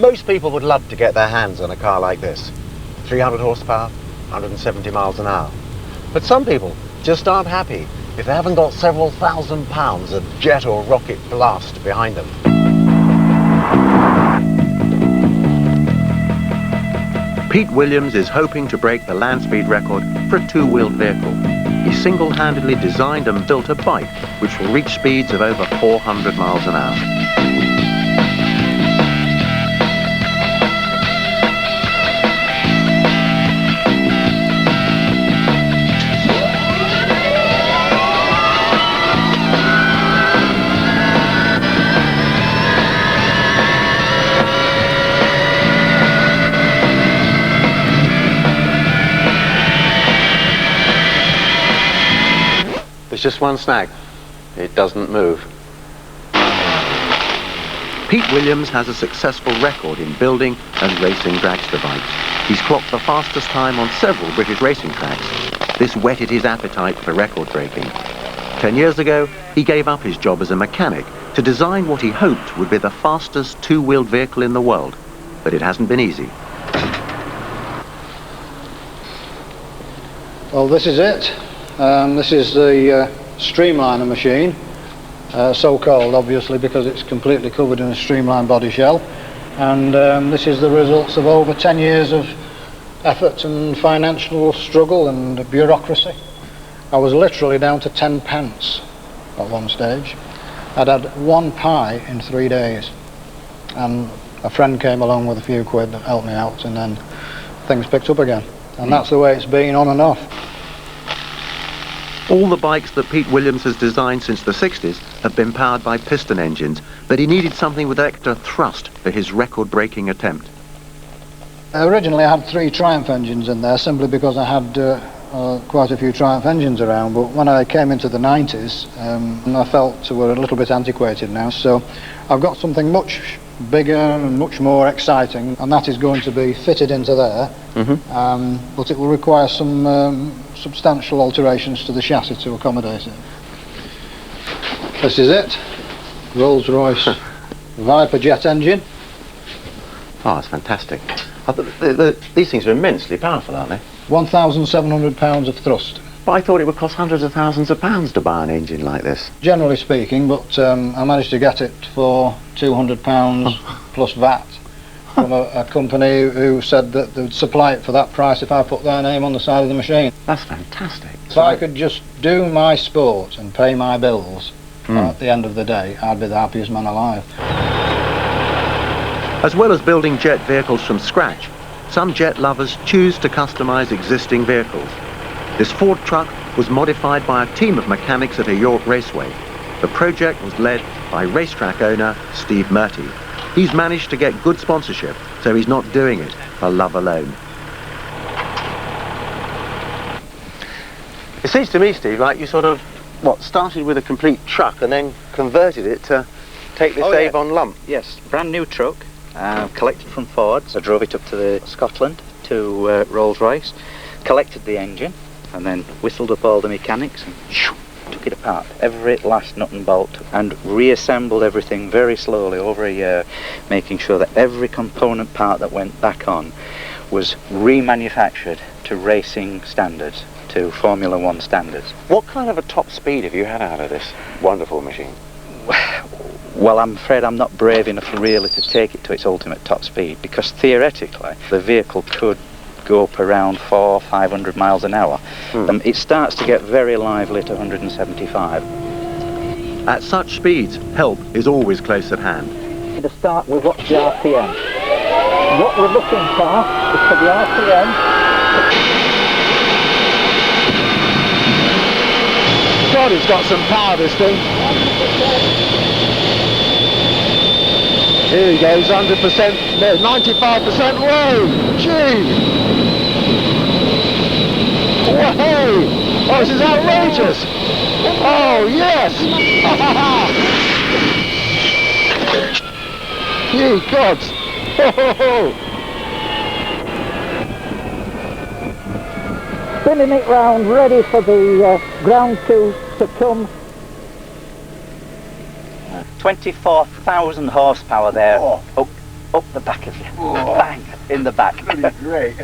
Most people would love to get their hands on a car like this. 300 horsepower, 170 miles an hour. But some people just aren't happy if they haven't got several thousand pounds of jet or rocket blast behind them. Pete Williams is hoping to break the land speed record for a two-wheeled vehicle. He single-handedly designed and built a bike which will reach speeds of over 400 miles an hour. There's just one snag. It doesn't move. Pete Williams has a successful record in building and racing dragster bikes. He's clocked the fastest time on several British racing tracks. This whetted his appetite for record breaking. 10 years ago, he gave up his job as a mechanic to design what he hoped would be the fastest two-wheeled vehicle in the world. But it hasn't been easy. Well, this is it. This is the Streamliner machine, so-called obviously because it's completely covered in a streamlined body shell, and this is the results of over 10 years of effort and financial struggle and bureaucracy. I was literally down to 10 pence at one stage. I'd had one pie in 3 days, and a friend came along with a few quid that helped me out, and then things picked up again, and that's the way it's been on and off. All the bikes that Pete Williams has designed since the 60s have been powered by piston engines, but he needed something with extra thrust for his record-breaking attempt. Originally I had 3 Triumph engines in there simply because I had quite a few Triumph engines around, but when I came into the 90s I felt they were a little bit antiquated now, so I've got something much bigger and much more exciting, and that is going to be fitted into there, but it will require some substantial alterations to the chassis to accommodate it. This is it, Rolls-Royce Viper jet engine. Oh, that's fantastic. These things are immensely powerful, aren't they? 1,700 pounds of thrust. But I thought it would cost hundreds of thousands of pounds to buy an engine like this. Generally speaking, but I managed to get it for £200 plus VAT from a company who said that they would supply it for that price if I put their name on the side of the machine. That's fantastic. If I could just do my sport and pay my bills at the end of the day, I'd be the happiest man alive. As well as building jet vehicles from scratch, some jet lovers choose to customize existing vehicles. This Ford truck was modified by a team of mechanics at a York raceway. The project was led by racetrack owner Steve Murty. He's managed to get good sponsorship, so he's not doing it for love alone. It seems to me, Steve, like you sort of, started with a complete truck and then converted it to take this Avon lump. Yes, brand new truck, collected from Ford. I drove it up to Scotland to Rolls-Royce, collected the engine, and then whistled up all the mechanics and took it apart, every last nut and bolt, and reassembled everything very slowly over a year, making sure that every component part that went back on was remanufactured to racing standards, to Formula 1 standards. What kind of a top speed have you had out of this wonderful machine? Well, I'm afraid I'm not brave enough really to take it to its ultimate top speed, because theoretically the vehicle could go up around 400-500 miles an hour. It starts to get very lively at 175. At such speeds, help is always close at hand. To start with, what's the RPM? What we're looking for is for the RPM. God, it's got some power, this thing. Here he goes, 100%, no, 95%, whoa, gee! Whoa! Oh, this is outrageous! Oh, yes! Ye gods! Spinning it round, ready for the ground to come. 24,000 horsepower there. up the back of you. Bang! In the back. That'd be great.